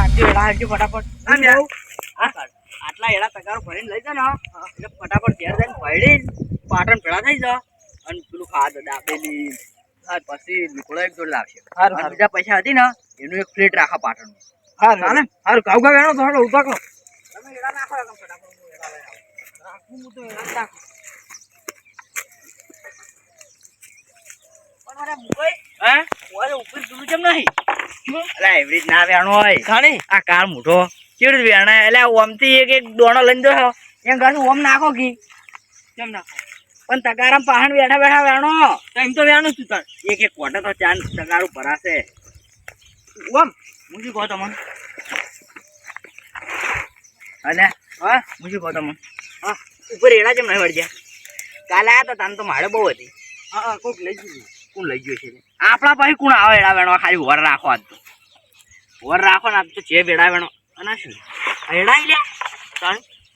ફટાફટ આટલા એડા તગારો ભરીને લઈ જા ને એટલે ફટાફટ ઘેર જઈને ભરી પાટણ ભેળા થઈ જા અને પેલું ખાવા દાબેલી પછી નીકળો એક જોડ લાવશે બીજા પૈસા હતી ને એનું એક પ્લેટ રાખા પાટણ સારું ઘાવ ઘાવ એનો થોડો ઉતાકો તમે એડા નાખો ફટાફટ રાખું હું તો એડા નાખું પણ મારા મુંબઈ ઓરે ઉપર પેલું કેમ નહીં અલા એવરી ના વેણો હોય ખાણી આ કાર મોટો કેવી રીતે વેણા એટલે ઓમથી એક દોણો લઈને જો એમ ગાનું ઓમ નાખો કી કેમ નાખો પણ તગારામ પહાણ બેઠા બેઠા વેણો તો એમ તો વેણું છું તાર એક કોટા તો ચાંદ તગારું ભરાશે ઓમ હું શું કહો તમને અને હા હું શું કહો તમને હા ઉપર એડા કેમ નહીં વળગ્યા કાલે આવ્યા હતા તાને તો મારે બહુ હતી હા કોઈક લઈ ગયું કોણ લઈ ગયો છે આપણા પાસે કોણ આવે એડા વેણવા ખાલી વર રાખો આજ તો વર રાખો ને આજ તો જે વેડા વેણો અને શું એડા લ્યા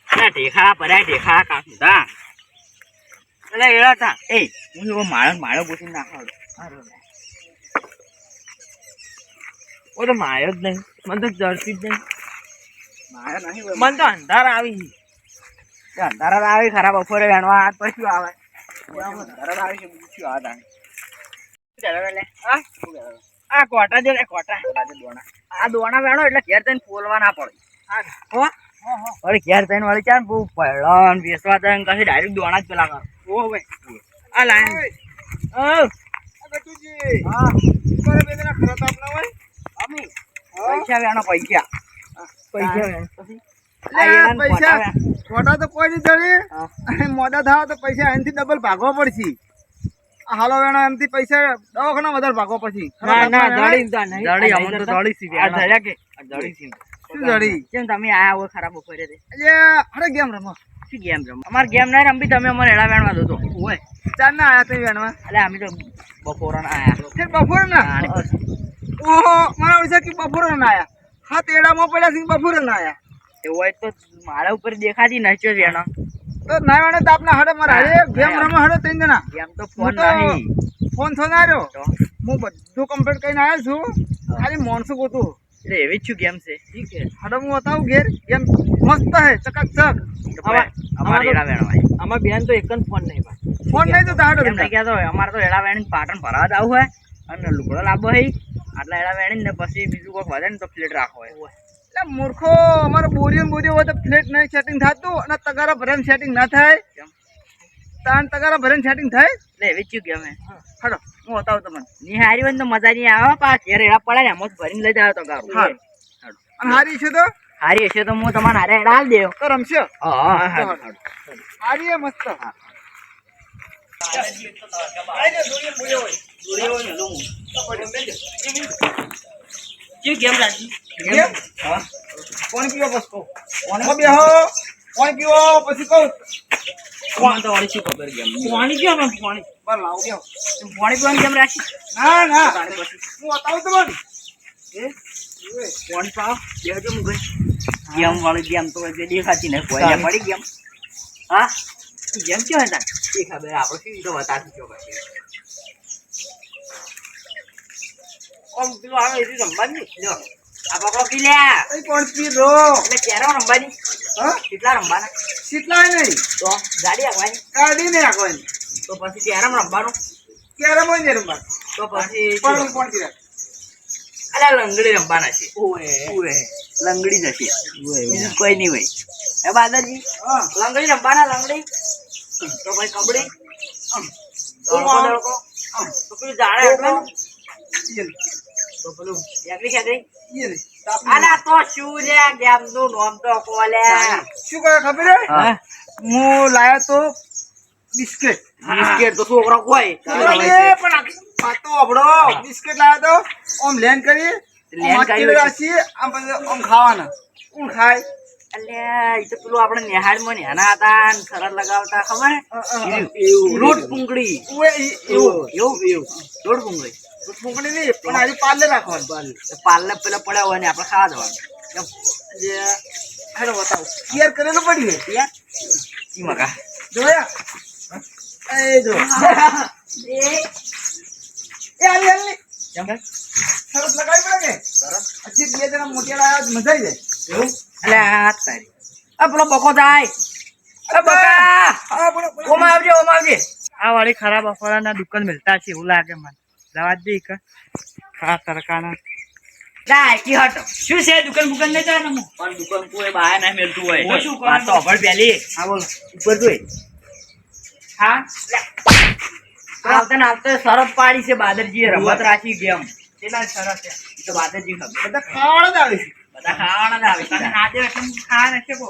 તણ ઢેખા ભર્યા ઢેખા કાશું તા એટલે એડા હતા એ હું જો માળો ગોઠવી નાખો ઓ તો માયો જ નહીં મને તો જરતી જ નહીં માળો નહીં મને તો અંધાર આવી અંધારા આવી ખરાબ બપોરે વેણવા આજ પછી આવે અંધારા આવી છે બીજું શું આવે આ કોટા જો કોટા આ દોણા વેણો એટલે ઘેર થઈને ફોલવા ના પડે હો વળી ઘેર થઈને વળી ચાલ બહુ પહેલા બેસવા થઈને કશું ડાયરેક્ટ દોણા જ પેલા કરો ઓ ભાઈ આ લાઈન પૈસા વેણો પૈસા ખોટા તો કોઈ નહીં ચડે મોડા થાવ તો પૈસા એનાથી ડબલ ભાગવા પડશે હાલો વેણો એમથી પૈસા દવાખાના વધારે ભાગવા પછી કેમ તમે આયા હોય ખરાબ બપોરે અરે ગેમ રમો શું ગેમ રમો અમારે ગેમ નહીં રમવી તમે અમારે એડા વેણવા દો તો હોય ચાર ના આયા તમે વેણવા એટલે અમે તો બપોરા ના આયા બપોરે ના ઓહો મારા વિશે કે બપોરે ના આયા હા તેડામાં પડ્યા છે બપોરે ના આયા એવું હોય તો મારા ઉપર દેખાતી નચો વેણો તો ના વેણે તો આપના હડે મારા હડે ગેમ રમો હડે ત્રણ જણા ગેમ તો ફોન નહીં ફોન થો ના રહ્યો હું બધું કમ્પ્લીટ કરીને આવ્યો છું ખાલી માણસો ગોતું એટલે એવી જ શું ગેમ છે ઠીક છે હડે હું બતાવું ઘેર ગેમ મસ્ત હે ચકાચક અમારે એડા વેણવાય આમાં બેન તો એક જ ફોન નહીં ફોન નહીં તો તાડો એમ નહીં કહેતો અમારે તો એડા વેણીને પાટણ ભરાવા જ આવું હોય અને લુગડો લાવવો હોય આટલા એડા વેણીને ને પછી બીજું કોઈક વધે ને તો પ્લેટ રાખવો હોય એટલે મૂર્ખો અમારે બોરીઓ હોય તો ફ્લેટ નહીં સેટિંગ થતું અને તગારા ભરેને સેટિંગ ના થાય તાન તગારા ભરેને સેટિંગ થાય એટલે એવી જ ગેમ હે હડો હું બતાવું તમને નિહારી હોય તો મજા નહીં આવે પા ઘેર એડા પડે ને એમ જ ભરીને લઈ જાવ તો ગારું અને હારી છે તો હારી હશે તો હું તમારે હારે એડા હાલ દેવ તો રમશે હા હારી મસ્ત ગેમ રાખી કોણ પીવો બસ કહો કોણ બેહો કોણ પીવો પછી કહું કોણ તો વાળી શું ખબર ગેમ પાણી કેમ પાણી બર લાવ બેહો પાણી પીવાની ગેમ રાખી ના ના હું બતાવું તમને પાણી પાવ દેજો મું ગેમ વાળી ગેમ તો દેખાતી નહીં કોઈ પડી ગેમ હા ગેમ કેમ હતા એ ખબર આપણે શું તો બતાવી જો પછી ઓમ પેલું આવે એ રમવાની લ્યો આ પકડો પી લે એ કોણ પી રો એટલે ક્યારે રમવાની હા કેટલા રમવાના કેટલા નહીં તો ગાડી રાખવાની ગાડી નહીં રાખવાની તો પછી ક્યારે રમવાનું ક્યારે મોય નહીં રમવાનું તો પછી કોણ કોણ પી અલા લંગડી રમવાના છે ઓએ લંગડી જશે બીજું કોઈ નહીં હોય એ બાદાજી લંગડી રમવાના લંગડી તો ભાઈ કબડ્ડી તો પેલું જાણે એટલે તો પેલું એકલી ખેકડી આલા તો શું લે ગેમ નું નામ તો કોલે શું કરે ખબર હે હું લાયો તો બિસ્કિટ બિસ્કિટ તો છોકરો કોઈ પણ આ તો અબડો બિસ્કિટ લાયો તો ઓમ લેન કરી લેન કરી રાશી આમ પછી ઓમ ખાવાના કોણ ખાય અલ્યા એ તો પેલું આપણે નિહાળમાં નેના હતા ને સરળ લગાવતા ખબર હે લોટ પૂંગડી એવું લોટ પૂંગડી ફૂંકણી નહીં પણ આજે પાર્લે રાખવાનું પાર્લે પેલા પડ્યા હોય ને આપણે ખાવા દેવાનું હેડો બતાવો ક્લિયર કરેલું પડ્યું યાર ઈ મકા જોયા એ જો એ આલી આલી કેમ શરત લગાવી પડે કે હજી 2 જણા મોટિયા લાયા મજા આવી જાય એવું એટલે આ તારી આ પેલો બકો જાય અરે બકા હા બોલો બોલો ઓમાં આવજે આ વાળી ખરાબ અફવાના દુકાન મિલતા છે એવું લાગે મને જવા દે કે ખરા તરકાના જાય કી હટ શું છે દુકાન બુકાન નહીં જાય ને પણ દુકાન કોઈ બહાર ના મેલતું હોય હું શું કરું? વાત તો અભળ પેલી હા બોલો ઉપર જોઈ હા આવતા શરત પાડી છે બાદરજીએ રમત રાખી ગેમ કેટલા સરસ છે ઈ તો બાદરજી ખબર બધા ખાવાના જ આવે છે બધા ખાવાના જ આવે તમે છે હાથે એટલે ખાવા નથી કો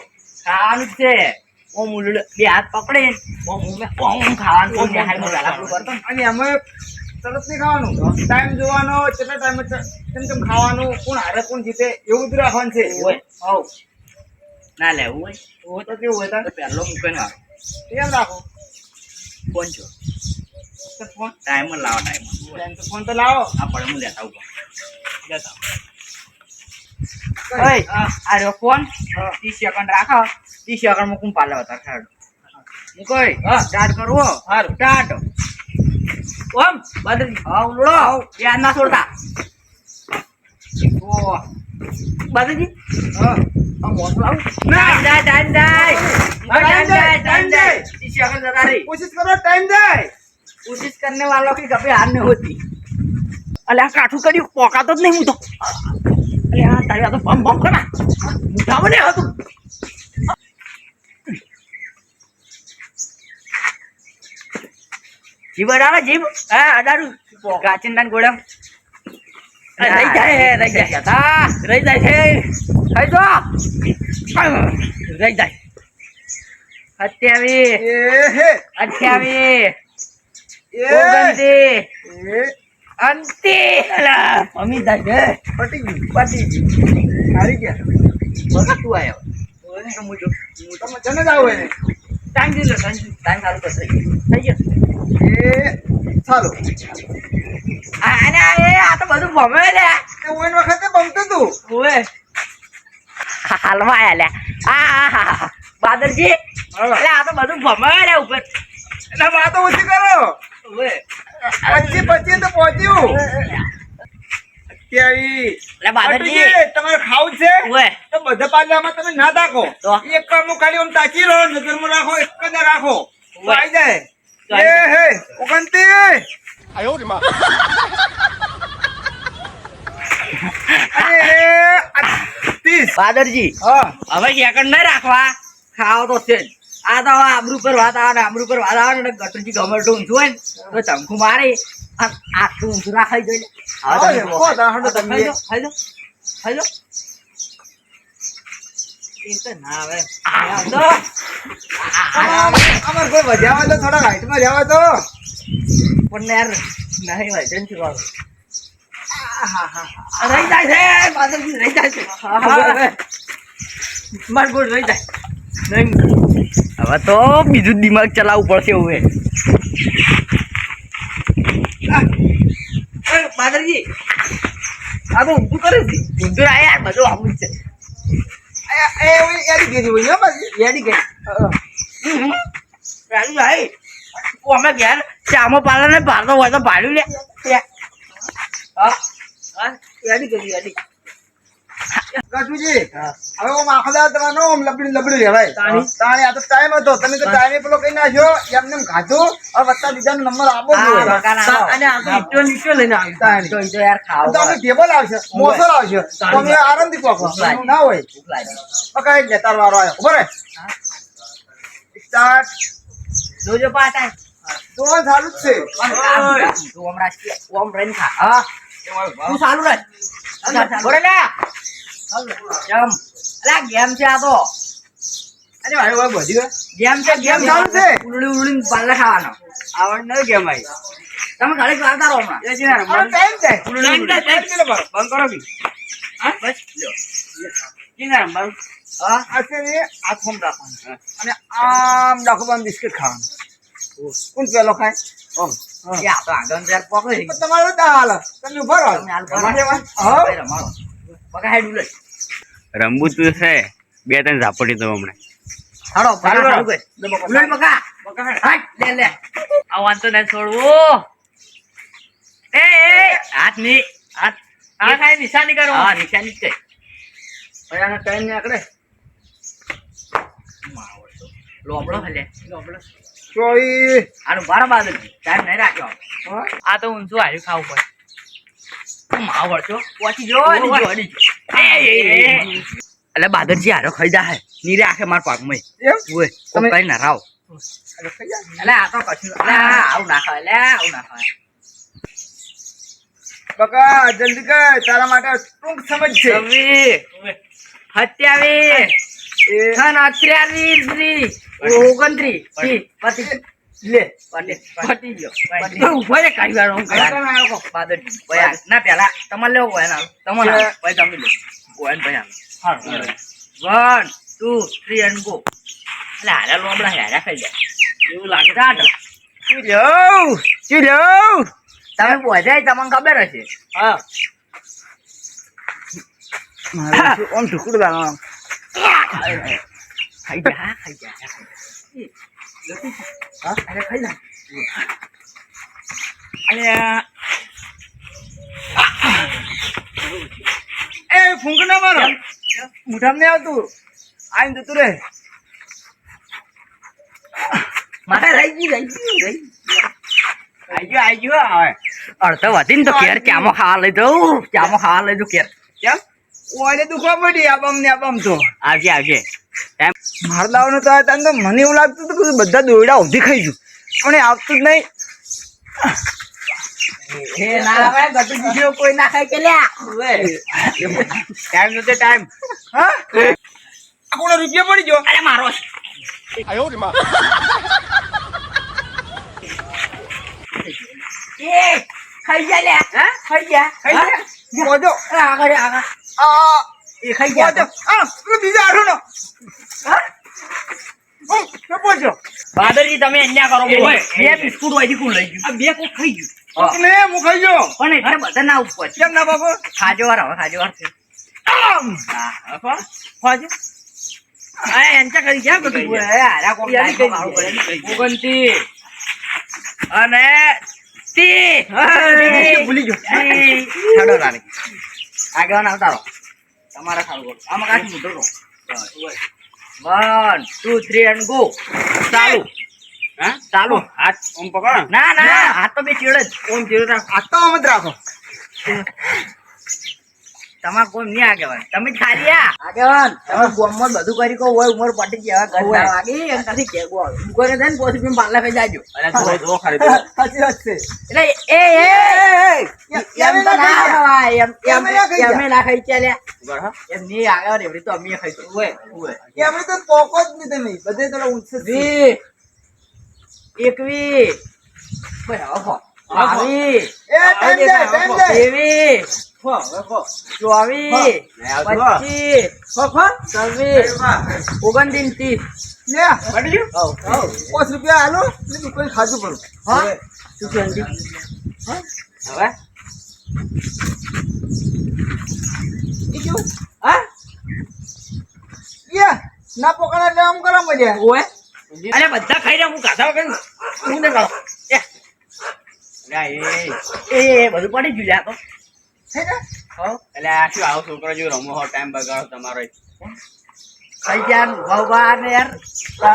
ખાવાનું જ છે ઓમ ઉલડે બે હાથ પકડે ઓમ ખાવાનું ઓમ હાલમાં વેલા પેલું કરતો ને. અને એમાં તરત નહીં ખાવાનું ટાઈમ જોવાનો કેટલા ટાઈમે કેમ કેમ ખાવાનું કોણ હારે કોણ જીતે એવું બધું રાખવાનું છે હોય હવ ના લેવું હોય હોય તો કેવું હોય તો પહેલો મૂકે ને એમ રાખો ફોન છો તો ફોન ટાઈમર લાવો ટાઈમર ટાઈમ તો ફોન તો લાવો આ પડે હું લેતા આવું જતા ઓય આ રહ્યો ફોન 30 સેકન્ડ રાખો 30 સેકન્ડ મૂકું પાલે હતા ખાડ મૂકોય સ્ટાર્ટ કરવો સારું સ્ટાર્ટ ઓમ બદરી હા ઉલડો યાદ ના છોડતા ઓ બદરી હા આ મોટો આવ ટાઈમ જાય 30 સેકન્ડ જતા રહી કોશિશ કરો ટાઈમ જાય कोशिश करने वालों की कभी हार नहीं होती अरे આ કાઠું કર્યું પોકાતો જ નહીં હું તો અરે આ તારી આ તો બમ બમ કરા મુઠા બને હતું જીવ અડાડે જીવ હા અડાડું કાચિંદાન ગોળમ રહી જાય તા રહી જાય છે થઈ જો રહી જાય 27 એ હે 28 એ ઓગણતી એ અંતે અલા અમી જાય છે પટી ગયું પતી ગયું હારી ગયા બગા તું આયો ઓને કે મુજો તમે જને જ આવો એને ટાઈમ દીધો ટાઈમ ચાલુ કરશે થઈ ગયો એ ચાલો આને આ તો બધું ભમે લે એ ઓન વખતે બમતું તું ઓએ હાલમાં આયા લે આ બાદરજી એટલે આ તો બધું ભમે લે ઉપર એટલે વાતો ઓછી કરો ઓએ 25 તો પહોંચ્યું અત્યાવી એટલે બાદરજી તમારે ખાવું છે ઓએ તો બધા પાલામાં તમે ના તાકો તો? એક કામનું ખાલી આમ તાકી રહો નજરમાં રાખો એક જ રાખો તો ઓય. આવી જાય તો આવી એ હે ઓગણતી અરે 30 બાદરજી હા હવે સેકન્ડ નહીં રાખવા ખાવ તો છે જ. આ તો હવે આબરૂ પર વાત આવે ને આબરૂ પર વાત આવે ને ગટરજી ગમરટું ઊંધું હોય ને તો ચમકું મારી અને આટલું ઊંધું રાખાઈ જોઈએ હા, હવે કો દાહડો તમે તમે. ખાઈ લો ખાઈ લો એ તો ના આવે અમાર કોઈ વધ્યા તો થોડા હાઈટમાં જવા તો પણ યાર નહીં હોય જન છું રહી જાય છે બાદરજી રહી જાય છે માર ગોળ રહી જાય હવે તો બીજું દિમાગ ચલાવવું પડશે હવે બાદરજી આ તો ઊંધું કરે છે ઊંધું આ યાર બધું આવું જ છે એડી ગઈ હોય પાછી યાદી ગઈ રાજુ ભાઈ અમે ઘેર ચામો પાલા ને ભારતો હોય તો ભાડ્યું લે હા હા યાદી ગઈ યાદી ગટુજી હવે ઓમ આખો દાડો તમારે ઓમ લબડી લેવાય તાણી આ તો ટાઈમ હતો તમે તો ટાઈમે પેલો કઈ નાખ્યો એમને એમ ખાધું હવે વત્તા બીજાનો નંબર આપો જોઈએ અને આ તો ઈટો નીચો લઈને આવી તાણી. તો ઈટો યાર ખાવ તો અમે ટેબલ આવશે મોસર આવશે તો અમે આરામથી પકડો ના હોય પકડાઈ જ લે તારો વારો આવ્યો બરાબર સ્ટાર્ટ જોજો પાછા તો ચાલુ જ છે તું હમણાં ઓમ રહીને ખા હા તું ચાલુ રહે બોલે ને જમ અલા ગેમ છે આ તો અરે ભાઈ ભાઈ બધી હોય. ગેમ છે ગેમ ચાલુ છે. ઉલડી ઉલડી પાલ્લા ખાવાનો આવડ નહીં કેમ ભાઈ તમે ઘરે વાળતા રહો હમણાં એ છે ને ટાઈમ જાય ટાઈમ જાય, ટાઈમ કેટલો બરો બંધ કરો બી હા બસ લ્યો કિના રંબારું હા આ છે ને આ થોમ રાખવાનું અને આમ ડાકોબાન બિસ્કિટ ખાવાનું કોણ પેલો ખાય ઓમ એ આ તો આગળ જર પકડી તો તમારું દાલ તમે ઉભા રહો તમે હાલ રમાડે વાત? હા હા. રમાડો પકા હેડ ઉલે રમવું તું છે 2-3 ઝાપટી તો હમણાં હાડો ચાલુ પકા કરો. ચાલુ કર ઉલે પકા હટ લે લે આ વાંધો ન છોડવું એ હાથ ની હાથ હા ખાલી નિશાની કરો હા નિશાની જ કઈ પછી આનો ટાઈમ નીકળે લોબડો હલે ચોઈ આનું બરાબર ટાઈમ નહીં રાખ્યો આ તો ઊંચું હાર્યું ખાવું પડે માવ વળતો પહોંચી જો એટલે બાદરજી હારો ખાઈ જાય નીરે આખે માર પાકમાં એમ ઓય તમે- કઈ ના રાવ અરે ખાઈ જા. એટલે આ તો કશું એટલે આવું ના ખાય એટલે આવું ના ખાય બકા જલ્દી કર તારા માટે ટૂંક સમજ છે છવ્વી સત્યાવી એ અત્યાવી 29 પતિ લે પતિ ગયો ઉભો રે કાઈ વાર હું બાદરજી ભાઈ ના પેલા તમારે લેવો હોય ના તમારે ભાઈ તમે લો હોય ને ભાઈ હા 1 2 3 and go એટલે હારા લોમડા હારા ખાઈ જાય એવું લાગે દાદા ચીલો તમે બોજાય તમને ખબર હશે હા મારે ઓમ ઢુકડું દાનો ખાઈ જા ખાઈ જા હા અરે ખાઈ જા એ ફૂંક ના મારો મુઠામ ને આવતું આઈને જતું રે મારે રહી ગયું આઈ ગયો હવે અડધો વધી ને તો કેર ચામો ખાવા લઈ દઉં ચામો ખાવા લઈ દઉં કેર કેમ ઓને દુખવા પડી આબમ ને આબમ તો આવજે આવજે માર લાવવાનું તો તને તો મને એવું લાગતું હતું કે બધા દોયડા ઊંધી ખાઈ ગયું પણ એ આવતું જ નહીં એ ના આવે ગટુ બીજો કોઈ ના ખાય કે લ્યા ટાઈમ નતો ટાઈમ હા આ કોનો રૂપિયો પડી ગયો અરે મારો એ ખાઈ જા લ્યા હા ખાઈ જા ખાઈ જા બોજો આગળ આગળ આ એ ખાઈ બોજો જા આ તું બીજા આઠો નો હા ઓ કે બોજો બાદરજી તમે અહીંયા કરો બોય બે બિસ્કુટ હોય કોણ લઈ ગયું આ બે કોક ખાઈ ગયું કોક ને હું ખાઈ ગયો પણ એટલે બધા ના ઉપર કેમ ના બાપુ ખાજો વાર હવે ખાજો વાર આમ હા હવે ખાજો આ એન્ચા કરી જા બધું બોય હારા કોક યારી કરી મારું પડે ઓગણતી અને તી ભૂલી ગયો છાડો રાણી આગળ આવતા રહો તમારા ખાવું કરો આમાં કાઢી મૂકો 1 2 3 and go ચાલુ હા ચાલુ હાથ ઓમ પકડો ના ના હાથ તો બે ચેડ જ ઓમ જીરો રાખ આ તો આમ જ રાખો તમાર કોઈ નહીં આગેવાન તમે જ ખાલી આગેવાન તમે ગોમમાં બધું કરી કો હોય ઉમર પટી ગયા ઘર વાગી એમ કથી કેગો મુકોને દેન પોસી પીમ પાલ્લા ખાઈ જાજો જો ખરી સાચી વાત છે એટલે એમ તો ના ખવાય એમ ના ખાઈ ચાલ્યા એમ ની આગળ એવડી તો અમે ખાઈશું ઓય ઓય કે અમે તો પોકો જ નહીં તમે બધે તો ઊંચે 20 21 બરાબર આવી એ ટાઈમ દે 23 ચોવીસ 25 26 29 લે પડી ગયું 5 રૂપિયા આલો એટલે કોઈ ખાધું પડું હા શું છે હવે ઈ કેવું હા યા ના પોકડા એટલે આમ કરો મજા ઓય અરે બધા ખાઈ રહ્યા હું કાઢા વગર હું ને ખાવ એ બધું પડી ગયું લ્યા તો થઈ જા એટલે આ શું આવો છોકરો જો રમો હો ટાઈમ બગાડો તમારો ખાઈ ગયા ભગવાન ને યાર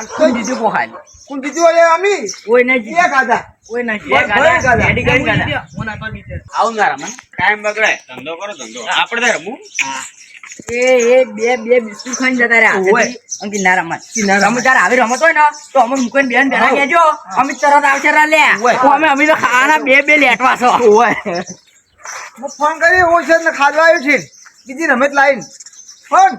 કોઈ દીધું પોહાય કોણ બીજું અરે અમી કોઈ નહીં એ ખાધા કોઈ નહીં ભલે ગાધા. રેડી કરી ગાધા હું ના તો નીચે આવું ના રમણ ટાઈમ બગડે ધંધો કરો ધંધો આપણે તો રમવું એ બે બિસ્કુટ ખાઈને જતા રહ્યા ઓય. અંકી ના રમત તમે તારે આવી રમત હોય ને તો અમે મૂકીને બેન ભેળા કહેજો અમે તરત આવશે રા લે ઓય. અમે તો ખાવાના બે લેટવા છો હું ફોન કરી હું છે ને ખાધવા આવ્યો છે બીજી રમત લાઈન ફોન